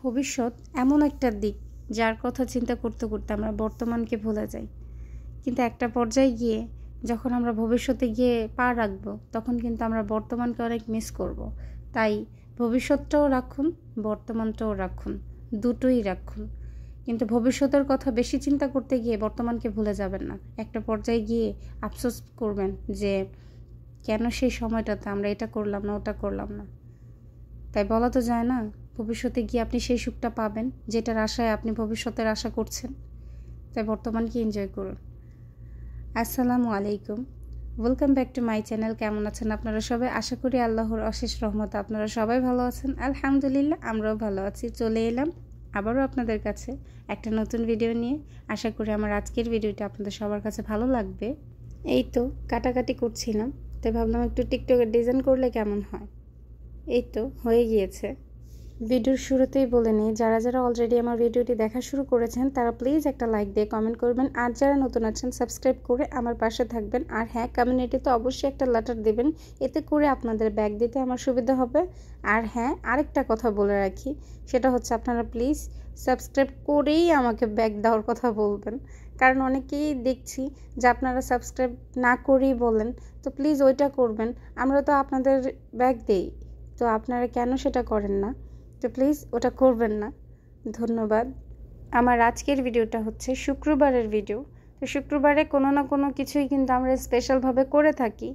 ভবিষ্যৎ এমন একটা দিক যার কথা চিন্তা করতে করতে আমরা বর্তমানকে ভুলে যাই। কিন্তু একটা পর্যায়ে গিয়ে যখন আমরা ভবিষ্যতে গিয়ে পা রাখবো তখন কিন্তু আমরা বর্তমানকে অনেক মিস করব। তাই ভবিষ্যৎটাও রাখুন, বর্তমানটাও রাখুন, দুটোই রাখুন। কিন্তু ভবিষ্যতের কথা বেশি চিন্তা করতে গিয়ে বর্তমানকে ভুলে যাবেন না। একটা পর্যায়ে গিয়ে আফসোস করবেন যে কেন সেই সময়টাতে আমরা এটা করলাম না, ওটা করলাম না। তাই বলা তো যায় না ভবিষ্যতে গিয়ে আপনি সেই সুখটা পাবেন যেটার আশায় আপনি ভবিষ্যতের আশা করছেন। তাই বর্তমানকে এনজয় করুন। আসসালামু আলাইকুম, welcome back to my channel. কেমন আছেন আপনারা সবাই? আশা করি আল্লাহর অশেষ রহমতে আপনারা সবাই ভালো আছেন। আলহামদুলিল্লাহ, আমরাও ভালো আছি। চলে এলাম আবারও আপনাদের কাছে একটা নতুন ভিডিও নিয়ে। আশা করি আমার আজকের ভিডিওটা আপনাদের সবার কাছে ভালো লাগবে। এই তো কাটাকাটি করছিলাম, তাই ভাবলাম একটু টিকটকের ডিজাইন করলে কেমন হয়। এই তো হয়ে গিয়েছে। ভিডিওর শুরুতেই বলে নিই, যারা যারা অলরেডি আমার ভিডিওটি দেখা শুরু করেছেন তারা প্লিজ একটা লাইক দিয়ে কমেন্ট করবেন, আর যারা নতুন আছেন সাবস্ক্রাইব করে আমার পাশে থাকবেন। আর হ্যাঁ, কমিউনিটিতে অবশ্যই একটা লেটার দেবেন, এতে করে আপনাদের ব্যাগ দিতে আমার সুবিধা হবে। আর হ্যাঁ, আরেকটা কথা বলে রাখি, সেটা হচ্ছে আপনারা প্লিজ সাবস্ক্রাইব করেই আমাকে ব্যাগ দেওয়ার কথা বলবেন, কারণ অনেকেই দেখছি যে আপনারা সাবস্ক্রাইব না করেই বলেন। তো প্লিজ ওইটা করবেন, আমরা তো আপনাদের ব্যাগ দেই, তো আপনারা কেন সেটা করেন না? তো প্লিজ ওটা করবেন না। ধন্যবাদ। আমার আজকের ভিডিওটা হচ্ছে শুক্রবারের ভিডিও। তো শুক্রবারে কোনো না কোনো কিছুই কিন্তু আমরা স্পেশালভাবে করে থাকি,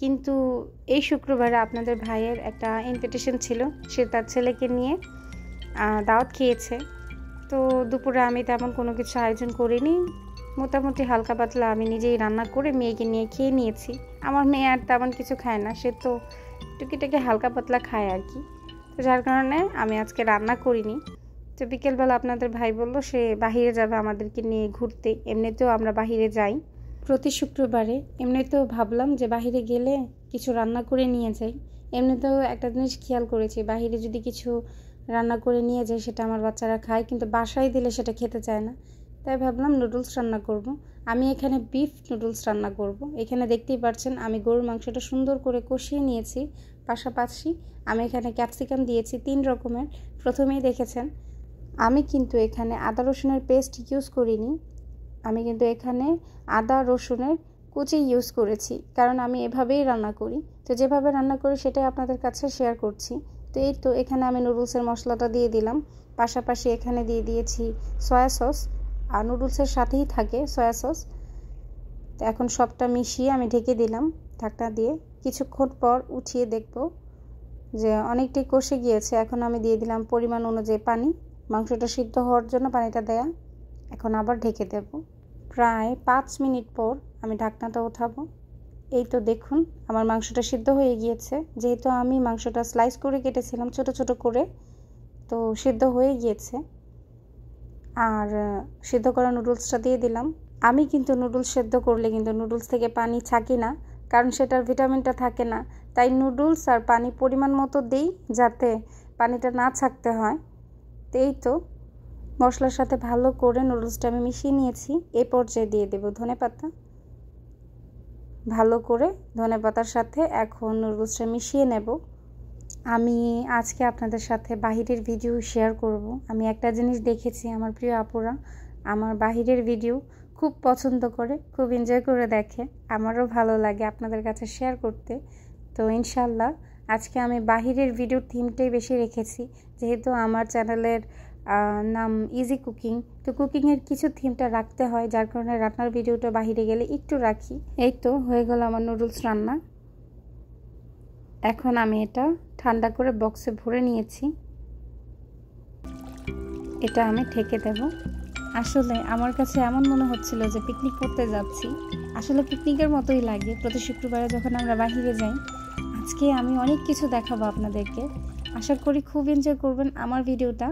কিন্তু এই শুক্রবারে আপনাদের ভাইয়ের একটা ইনভিটেশন ছিল, সে তার ছেলেকে নিয়ে দাওয়াত খেয়েছে। তো দুপুরে আমি তেমন কোনো কিছু আয়োজন করিনি, মোটামুটি হালকা পাতলা আমি নিজেই রান্না করে মেয়েকে নিয়ে খেয়ে নিয়েছি। আমার মেয়ে আর তেমন কিছু খায় না, সে তো টুকিটাকি হালকা পাতলা খায় আর কি। তো যার কারণে আমি আজকে রান্না করিনি। তো বিকেলবেলা আপনাদের ভাই বললো সে বাহিরে যাবে আমাদেরকে নিয়ে ঘুরতে। এমনিতেও আমরা বাহিরে যাই প্রতি শুক্রবারে, এমনিতেও ভাবলাম যে বাহিরে গেলে কিছু রান্না করে নিয়ে যাই। এমনিতেও একটা জিনিস খেয়াল করেছি, বাহিরে যদি কিছু রান্না করে নিয়ে যাই সেটা আমার বাচ্চারা খায়, কিন্তু বাসায় দিলে সেটা খেতে চায় না। তাই ভাবলাম নুডলস রান্না করব। আমি এখানে বিফ নুডলস রান্না করব। এখানে দেখতেই পাচ্ছেন আমি গরুর মাংসটা সুন্দর করে কষিয়ে নিয়েছি, পাশাপাশি আমি এখানে ক্যাপসিকাম দিয়েছি 3 রকমের। প্রথমেই দেখেছেন আমি কিন্তু এখানে আদা রসুনের পেস্ট ইউজ করিনি, আমি কিন্তু এখানে আদা রসুনের কুচি ইউজ করেছি, কারণ আমি এভাবেই রান্না করি। তো যেভাবে রান্না করি সেটাই আপনাদের কাছে শেয়ার করছি। তো এই তো এখানে আমি নুডলসের মশলাটা দিয়ে দিলাম, পাশাপাশি এখানে দিয়ে দিয়েছি সয়া সস, আর নুডলসের সাথেই থাকে সয়া সস। তো এখন সবটা মিশিয়ে আমি ঢেকে দিলাম ঢাকনা দিয়ে। কিছুক্ষণ পর উঠিয়ে দেখব যে অনেকটাই কষে গিয়েছে। এখন আমি দিয়ে দিলাম পরিমাণ অনুযায়ী পানি, মাংসটা সিদ্ধ হওয়ার জন্য পানিটা দেয়া। এখন আবার ঢেকে দেব। প্রায় 5 মিনিট পর আমি ঢাকনাটা উঠাবো। এই তো দেখুন আমার মাংসটা সিদ্ধ হয়ে গিয়েছে, যেহেতু আমি মাংসটা স্লাইস করে কেটেছিলাম ছোট ছোট করে, তো সিদ্ধ হয়ে গিয়েছে। আর সিদ্ধ করা নুডলসটা দিয়ে দিলাম। আমি কিন্তু নুডলস সিদ্ধ করলে কিন্তু নুডলস থেকে পানি ছাঁকি না, কারণ সেটার ভিটামিনটা থাকে না। তাই নুডলস আর পানি পরিমাণ মতো দিই, যাতে পানিটা না ছাঁকতে হয়। তো এই তো মশলার সাথে ভালো করে নুডলসটা আমি মিশিয়ে নিয়েছি। এই পর্যায়ে দিয়ে দেব ধনেপাতা। ভালো করে ধনেপাতার সাথে এখন নুডলসটা মিশিয়ে নেব। আমি আজকে আপনাদের সাথে বাহিরের ভিডিও শেয়ার করব। আমি একটা জিনিস দেখেছি, আমার প্রিয় আপুরা আমার বাহিরের ভিডিও খুব পছন্দ করে, খুব এনজয় করে দেখে। আমারও ভালো লাগে আপনাদের কাছে শেয়ার করতে। তো ইনশাল্লাহ আজকে আমি বাহিরের ভিডিওর থিমটাই বেশি রেখেছি, যেহেতু আমার চ্যানেলের নাম ইজি কুকিং। তো কুকিংয়ের কিছু থিমটা রাখতে হয়, যার কারণে রান্নার ভিডিওটা বাহিরে গেলে একটু রাখি। এই তো হয়ে গেল আমার নুডলস রান্না। এখন আমি এটা ঠান্ডা করে বক্সে ভরে নিয়েছি, এটা আমি ঢেকে দেব। আসলে আমার কাছে এমন মনে হচ্ছিল যে পিকনিক করতে যাচ্ছি, আসলে পিকনিকের মতোই লাগে প্রতি শুক্রবারে যখন আমরা বাহিরে যাই। আজকে আমি অনেক কিছু দেখাবো আপনাদেরকে, আশা করি খুব এনজয় করবেন আমার ভিডিওটা।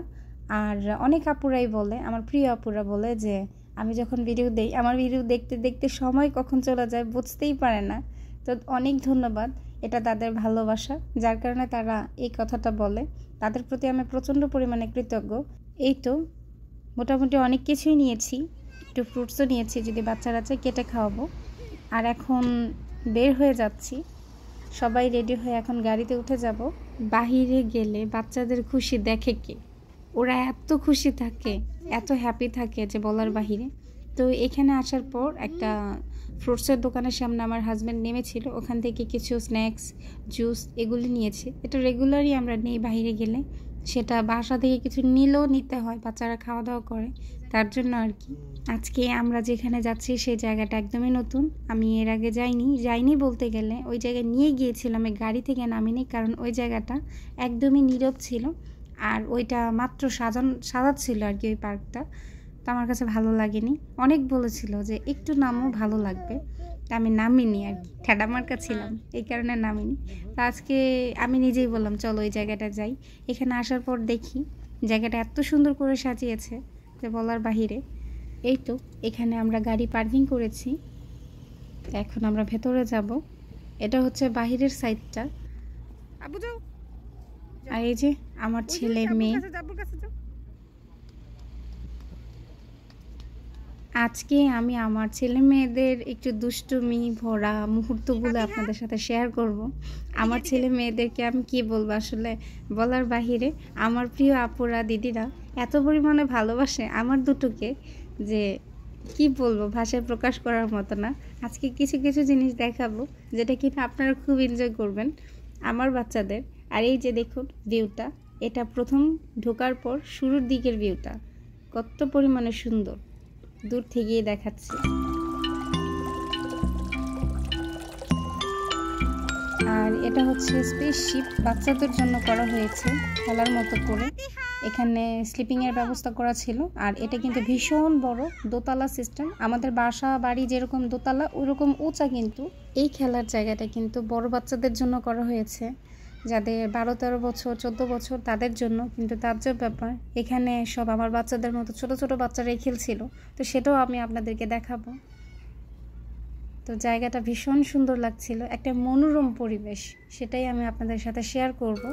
আর অনেক আপুরাই বলে, আমার প্রিয় আপুরা বলে যে আমি যখন ভিডিও দেই আমার ভিডিও দেখতে দেখতে সময় কখন চলে যায় বুঝতেই পারে না। তো অনেক ধন্যবাদ, এটা তাদের ভালোবাসা, যার কারণে তারা এই কথাটা বলে। তাদের প্রতি আমি প্রচণ্ড পরিমাণে কৃতজ্ঞ। এই তো মোটামুটি অনেক কিছুই নিয়েছি, একটু ফ্রুটসও নিয়েছি যদি বাচ্চারা চায় কেটে খাওয়াবো। আর এখন বের হয়ে যাচ্ছি, সবাই রেডি হয়ে এখন গাড়িতে উঠে যাব। বাহিরে গেলে বাচ্চাদের খুশি দেখে কে? ওরা এত খুশি থাকে, এত হ্যাপি থাকে যে বলার বাহিরে। তো এখানে আসার পর একটা ফ্রুটসের দোকানের সামনে আমার হাজব্যান্ড নেমেছিল, ওখান থেকে কিছু স্ন্যাক্স, জুস এগুলি নিয়েছে। এটা রেগুলারই আমরা নেই বাইরে গেলে, সেটা বাসা থেকে কিছু নিলেও নিতে হয়, বাচ্চারা খাওয়া দাওয়া করে তার জন্য আর কি। আজকে আমরা যেখানে যাচ্ছি সেই জায়গাটা একদমই নতুন, আমি এর আগে যাইনি বলতে গেলে ওই জায়গায় নিয়ে গিয়েছিলাম, আমি গাড়ি থেকে নামিনি, কারণ ওই জায়গাটা একদমই নীরব ছিল আর ওইটা মাত্র সাজাচ্ছিল আর কি ওই পার্কটা। তো আমার কাছে ভালো লাগেনি, অনেক বলেছিল যে একটু নামও ভালো লাগবে, তা আমি নামিনি আর কি, ঠেডামার্কা ছিলাম এই কারণে নামিনি। তো আজকে আমি নিজেই বললাম চলো ওই জায়গাটা যাই। এখানে আসার পর দেখি জায়গাটা এত সুন্দর করে সাজিয়েছে যে বলার বাহিরে। এই তো এখানে আমরা গাড়ি পার্কিং করেছি, এখন আমরা ভেতরে যাব। এটা হচ্ছে বাহিরের সাইডটা। আর এই যে আমার ছেলে মেয়ে, আজকে আমি আমার ছেলে মেয়েদের একটু দুষ্টুমি ভরা মুহূর্তগুলো আপনাদের সাথে শেয়ার করব। আমার ছেলে মেয়েদেরকে আমি কি বলবো, আসলে বলার বাহিরে। আমার প্রিয় আপুরা দিদিরা এত পরিমাণে ভালোবাসে আমার দুটোকে যে কি বলবো, ভাষায় প্রকাশ করার মতো না। আজকে কিছু কিছু জিনিস দেখাবো যেটা কিনা আপনারা খুব এনজয় করবেন আমার বাচ্চাদের। আর এই যে দেখুন ভিউটা, এটা প্রথম ঢোকার পর শুরুর দিকের ভিউটা কত পরিমাণে সুন্দর, দূর থেকেই দেখাচ্ছি। আর এটা হচ্ছে স্পেসশিপ, বাচ্চাদের জন্য করা হয়েছে খেলার মতো করে। এখানে স্লিপিংয়ের ব্যবস্থা করা ছিল। আর এটা কিন্তু ভীষণ বড় দোতলা সিস্টেম, আমাদের বাসা বাড়ি যেরকম দোতলা ওইরকম উঁচা। কিন্তু এই খেলার জায়গাটা কিন্তু বড় বাচ্চাদের জন্য করা হয়েছে, যাদের 12-13 বছর 14 বছর তাদের জন্য। কিন্তু তাজ্জব ব্যাপার, এখানে সব আমার বাচ্চাদের মতো ছোট ছোট বাচ্চারাই খেলছিল, তো সেটাও আমি আপনাদেরকে দেখাবো। তো জায়গাটা ভীষণ সুন্দর লাগছিল, একটা মনোরম পরিবেশ, সেটাই আমি আপনাদের সাথে শেয়ার করব।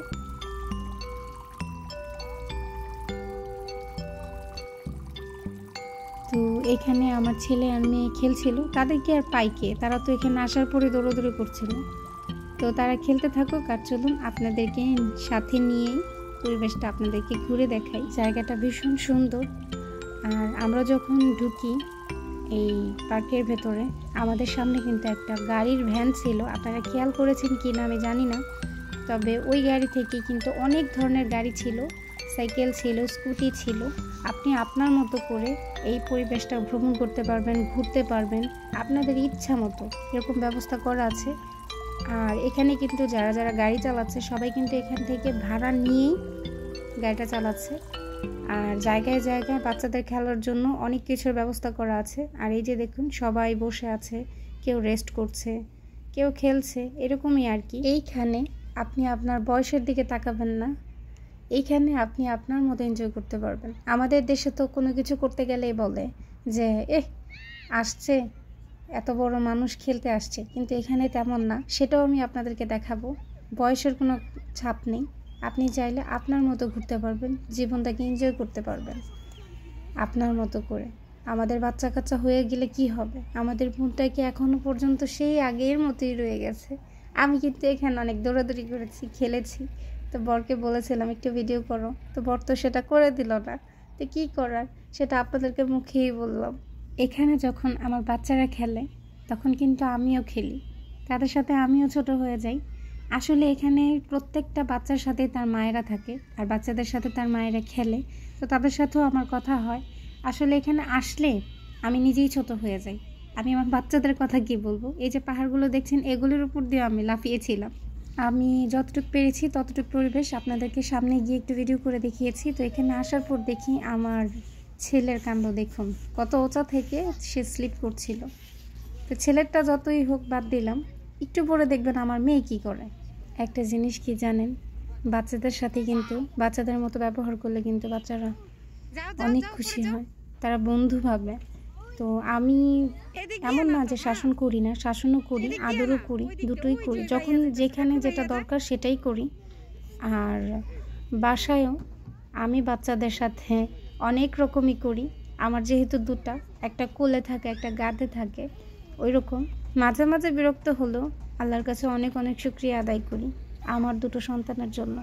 তো এখানে আমার ছেলে আর মেয়ে খেলছিল, তাদেরকে আর পাইকে, তারা তো এখানে আসার পরে দৌড়াদৌড়ি করছিল। তো তারা খেলতে থাকুক, আর চলুন আপনাদেরকে সাথে নিয়েই পরিবেশটা আপনাদেরকে ঘুরে দেখাই। জায়গাটা ভীষণ সুন্দর। আর আমরা যখন ঢুকি এই পার্কের ভেতরে, আমাদের সামনে কিন্তু একটা গাড়ির ভ্যান ছিল, আপনারা খেয়াল করেছেন কি না আমি জানি না, তবে ওই গাড়ি থেকে কিন্তু অনেক ধরনের গাড়ি ছিল, সাইকেল ছিল, স্কুটি ছিল। আপনি আপনার মতো করে এই পরিবেশটা ভ্রমণ করতে পারবেন, ঘুরতে পারবেন আপনাদের ইচ্ছা মতো, এরকম ব্যবস্থা করা আছে। আর এখানে কিন্তু যারা যারা গাড়ি চালাচ্ছে সবাই কিন্তু এখান থেকে ভাড়া নিয়েই গাড়িটা চালাচ্ছে। আর জায়গায় জায়গায় বাচ্চাদের খেলার জন্য অনেক কিছুর ব্যবস্থা করা আছে। আর এই যে দেখুন সবাই বসে আছে, কেউ রেস্ট করছে, কেউ খেলছে, এরকমই আর কি। এইখানে আপনি আপনার বয়সের দিকে তাকাবেন না, এইখানে আপনি আপনার মতো এনজয় করতে পারবেন। আমাদের দেশে তো কোনো কিছু করতে গেলেই বলে যে আসছে এত বড় মানুষ খেলতে আসছে, কিন্তু এখানে তেমন না। সেটাও আমি আপনাদেরকে দেখাবো। বয়সের কোনো ছাপ নেই, আপনি চাইলে আপনার মতো ঘুরতে পারবেন, জীবনটাকে এনজয় করতে পারবেন আপনার মতো করে। আমাদের বাচ্চা কাচ্চা হয়ে গেলে কি হবে, আমাদের মনটাকে এখনও পর্যন্ত সেই আগের মতোই রয়ে গেছে। আমি কিন্তু এখানে অনেক দৌড়াদৌড়ি করেছি, খেলেছি। তো বরকে বলেছিলাম একটু ভিডিও করো, তো বর তো সেটা করে দিল না। তো কী করার, সেটা আপনাদেরকে মুখেই বললাম। এখানে যখন আমার বাচ্চারা খেলে তখন কিন্তু আমিও খেলি, তাদের সাথে আমিও ছোট হয়ে যাই। আসলে এখানে প্রত্যেকটা বাচ্চার সাথে তার মায়েরা থাকে, আর বাচ্চাদের সাথে তার মায়েরা খেলে, তো তাদের সাথেও আমার কথা হয়। আসলে এখানে আসলে আমি নিজেই ছোট হয়ে যাই। আমি আমার বাচ্চাদের কথা কি বলবো, এই যে পাহাড়গুলো দেখছেন এগুলোর উপর দিয়ে আমি লাফিয়েছিলাম। আমি যতটুকু পেরেছি ততটুকু পরিবেশ আপনাদেরকে সামনে গিয়ে একটু ভিডিও করে দেখিয়েছি। তো এখানে আসার পর দেখি আমার ছেলের কাণ্ড দেখুন, কত উঁচা থেকে সে স্লিপ করছিল। তো ছেলেরটা যতই হোক বাদ দিলাম, একটু পরে দেখবেন আমার মেয়ে কি করে। একটা জিনিস কি জানেন, বাচ্চাদের সাথে কিন্তু বাচ্চাদের মতো ব্যবহার করলে কিন্তু বাচ্চারা অনেক খুশি হয়, তারা বন্ধু ভাবে। তো আমি এমন না যে শাসন করি না, শাসনও করি, আদরও করি, দুটোই করি। যখন যেখানে যেটা দরকার সেটাই করি। আর বাসায়ও আমি বাচ্চাদের সাথে অনেক রকমই করি। আমার যেহেতু দুটা, একটা কোলে থাকে একটা গাদে থাকে, ওই রকম মাঝে মাঝে বিরক্ত হলেও আল্লাহর কাছে অনেক অনেক শুকরিয়া আদায় করি আমার দুটো সন্তানের জন্য।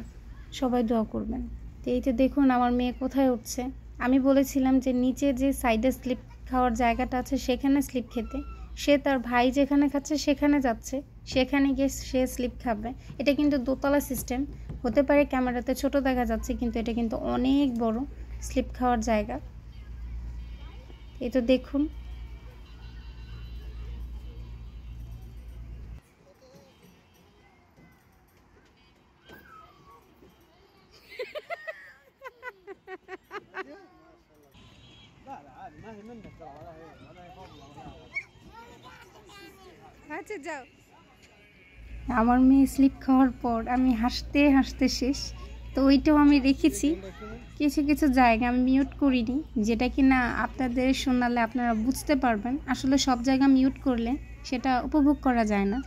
সবাই দোয়া করবেন। তো এই যে দেখুন আমার মেয়ে কোথায় উঠছে। আমি বলেছিলাম যে নিচে যে সাইডে স্লিপ খাওয়ার জায়গাটা আছে সেখানে স্লিপ খেতে, সে তার ভাই যেখানে খাচ্ছে সেখানে যাচ্ছে, সেখানে গিয়ে সে স্লিপ খাবে। এটা কিন্তু দোতলা সিস্টেম, হতে পারে ক্যামেরাতে ছোট দেখা যাচ্ছে, কিন্তু এটা কিন্তু অনেক বড় স্লিপ খাওয়ার জায়গা। এই তো দেখুন। আচ্ছা যাও। আমার মেয়ে স্লিপ খাওয়ার পর আমি হাসতে হাসতে শেষ। তো ওইটাও আমি রেখেছি, কিছু কিছু জায়গা আমি মিউট করিনি, যেটা কি না আপনাদের শোনালে আপনারা বুঝতে পারবেন। আসলে সব জায়গা মিউট করলে সেটা উপভোগ করা যায় না,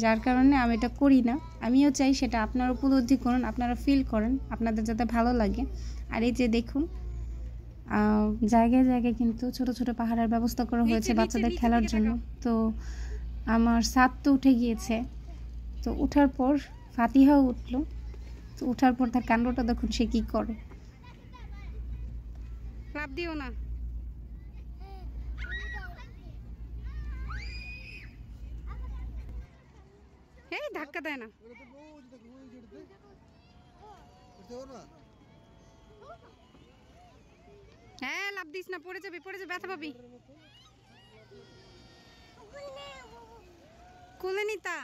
যার কারণে আমি এটা করি না। আমিও চাই সেটা আপনারা উপলব্ধি করুন, আপনারা ফিল করেন, আপনাদের যাতে ভালো লাগে। আর এই যে দেখুন জায়গায় জায়গায় কিন্তু ছোট ছোট পাহাড়ের ব্যবস্থা করা হয়েছে বাচ্চাদের খেলার জন্য। তো আমার ছাদ তো উঠে গিয়েছে, তো উঠার পর ফাতিহাও উঠলো। তো উঠার পর তার কাণ্ডটা দেখুন সে কি করে। লাভ দিও না। এই ধাক্কা দেয় না। হ্যাঁ লাভ দিস না, পড়ে যাবি, পড়ে যাবি, ব্যথা পাবি। কোলে নিতা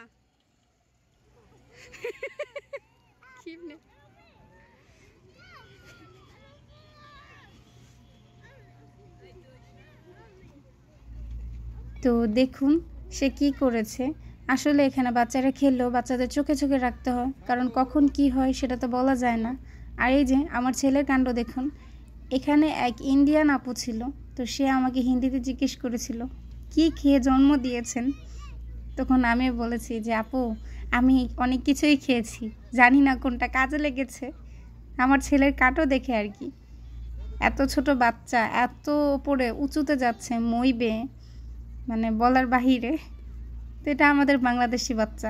তো দেখুন সে কি করেছে। আসলে এখানে বাচ্চারা খেললেও বাচ্চাদের চোখে চোখে রাখতে হয়, কারণ কখন কি হয় সেটা তো বলা যায় না। আর এই যে আমার ছেলের কাণ্ড দেখুন। এখানে এক ইন্ডিয়ান আপু ছিল, তো সে আমাকে হিন্দিতে জিজ্ঞেস করেছিল কি খেয়ে জন্ম দিয়েছেন। তখন আমি বলেছি যে আপু আমি অনেক কিছুই খেয়েছি, জানি না কোনটা কাজে লেগেছে। আমার ছেলের কাটও দেখে আর কি, এত ছোট বাচ্চা এত উপরে উঁচুতে যাচ্ছে মই বেয়ে, মানে বলার বাহিরে। তো এটা আমাদের বাংলাদেশি বাচ্চা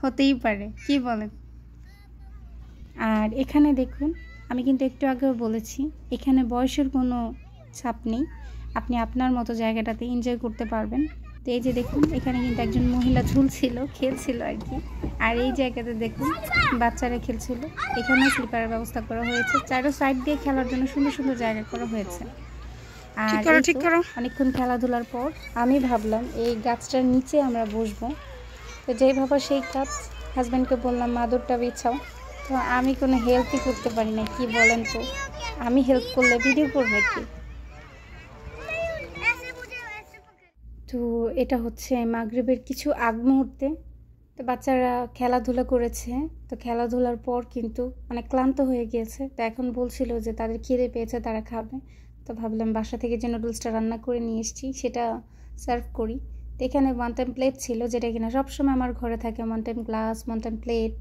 হতেই পারে, কি বলেন। আর এখানে দেখুন আমি কিন্তু একটু আগেও বলেছি এখানে বয়সের কোনো ছাপ নেই, আপনি আপনার মতো জায়গাটাতে এনজয় করতে পারবেন। তো এই যে দেখুন এখানে কিন্তু একজন মহিলা ঝুলছিল, খেলছিল আর কি। আর এই জায়গাতে দেখুন বাচ্চারা খেলছিল। এখানেও স্লিপারের ব্যবস্থা করা হয়েছে, চারো সাইড দিয়ে খেলার জন্য সুন্দর সুন্দর জায়গা করা হয়েছে। আর অনেকক্ষণ খেলাধুলার পর আমি ভাবলাম এই গাছটার নিচে আমরা বসবো। তো যেই ভাবা সেই কাজ, হাজব্যান্ডকে বললাম মাদুরটা বিছাও। তো আমি কোনো হেল্পই করতে পারি না, কি বলেন। তো আমি হেল্প করলে ভিডিও করবে কি। তো এটা হচ্ছে মাগরিবের কিছু আগ মুহূর্তে। তো বাচ্চারা খেলাধুলা করেছে, তো খেলাধুলার পর কিন্তু অনেক ক্লান্ত হয়ে গিয়েছে। তো এখন বলছিল যে তাদের খিদে পেয়েছে, তারা খাবে। তো ভাবলাম বাসা থেকে যে নুডলসটা রান্না করে নিয়ে এসেছি সেটা সার্ভ করি। তো এখানে ওয়ান টাইম প্লেট ছিল, যেটা কিনা সবসময় আমার ঘরে থাকে, one time glass, one time plate,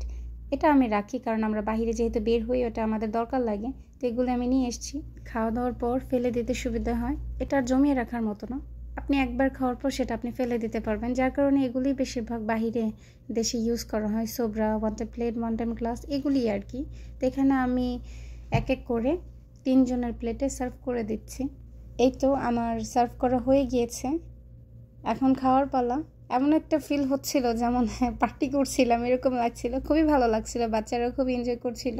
এটা আমি রাখি, কারণ আমরা বাইরে যেহেতু বের হই ওটা আমাদের দরকার লাগে। তো এগুলো আমি নিয়ে এসেছি, খাওয়া দাওয়ার পর ফেলে দিতে সুবিধা হয়। এটা আর জমিয়ে রাখার মতো না, আপনি একবার খাওয়ার পর সেটা আপনি ফেলে দিতে পারবেন, যার কারণে এগুলি বেশিরভাগ বাহিরে দেশে ইউজ করা হয়। সোবরা, one time plate, one time glass, এগুলি আর কি। তো এখানে আমি এক এক করে 3 জনের প্লেটে সার্ভ করে দিচ্ছি। এই তো আমার সার্ভ করা হয়ে গিয়েছে, এখন খাওয়ার পালা। এমন একটা ফিল হচ্ছিল যেমন পার্টি করছিলাম এরকম লাগছিল, খুবই ভালো লাগছিল, বাচ্চারাও খুব এনজয় করছিল।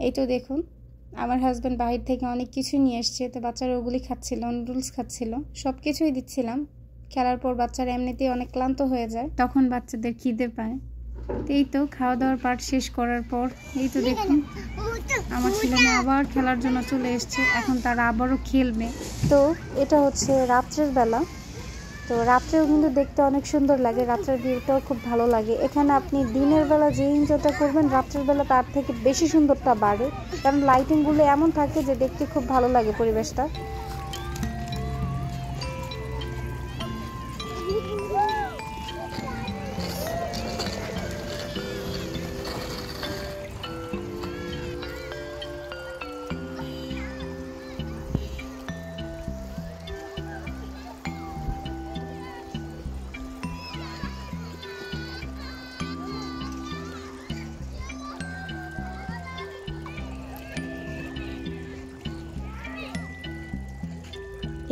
এই তো দেখুন আমার হাজব্যান্ড বাহির থেকে অনেক কিছু নিয়ে এসছে, তো বাচ্চারা ওগুলি খাচ্ছিল, নুডলস খাচ্ছিল, সব কিছুই দিচ্ছিলাম। খেলার পর বাচ্চারা এমনিতেই অনেক ক্লান্ত হয়ে যায়, তখন বাচ্চাদের খিদে পায়। তো এই তো খাওয়া দাওয়ার পার্ট শেষ করার পর এই তো দেখুন আমার ছেলেমেয়ে আবার খেলার জন্য চলে এসছে, এখন তারা আবারও খেলবে। তো এটা হচ্ছে রাত্রের বেলা, তো রাত্রেও কিন্তু দেখতে অনেক সুন্দর লাগে, রাত্রের ভিউটাও খুব ভালো লাগে। এখানে আপনি দিনের বেলা যে এনজয়টা করবেন রাত্রের বেলা তার থেকে বেশি সুন্দরটা বাড়ে, কারণ লাইটিংগুলো এমন থাকে যে দেখতে খুব ভালো লাগে পরিবেশটা।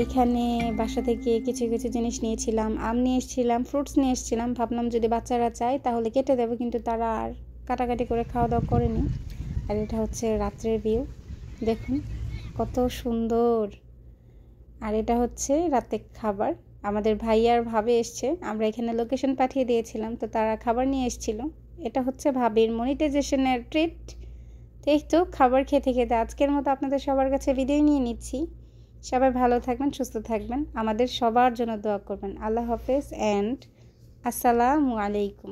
এখানে বাসা থেকে কিছু কিছু জিনিস নিয়েছিলাম, আম নিয়ে এসেছিলাম, ফ্রুটস নিয়ে এসেছিলাম। ভাবলাম যদি বাচ্চারা চায় তাহলে কেটে দেবো, কিন্তু তারা আর কাটাকাটি করে খাওয়া দাওয়া করেনি। আর এটা হচ্ছে রাত্রের ভিউ, দেখুন কত সুন্দর। আর এটা হচ্ছে রাতের খাবার। আমাদের ভাইয়ার ভাবে এসছে, আমরা এখানে লোকেশন পাঠিয়ে দিয়েছিলাম, তো তারা খাবার নিয়ে এসেছিল। এটা হচ্ছে ভাবির মনিটাইজেশনের ট্রিট। এই তো খাবার খেতে খেতে আজকের মতো আপনাদের সবার কাছে বিদায় নিয়ে নিচ্ছি। সবাই ভালো থাকবেন, সুস্থ থাকবেন, আমাদের সবার জন্য দোয়া করবেন। আল্লাহ হাফেজ অ্যান্ড আসসালামু আলাইকুম।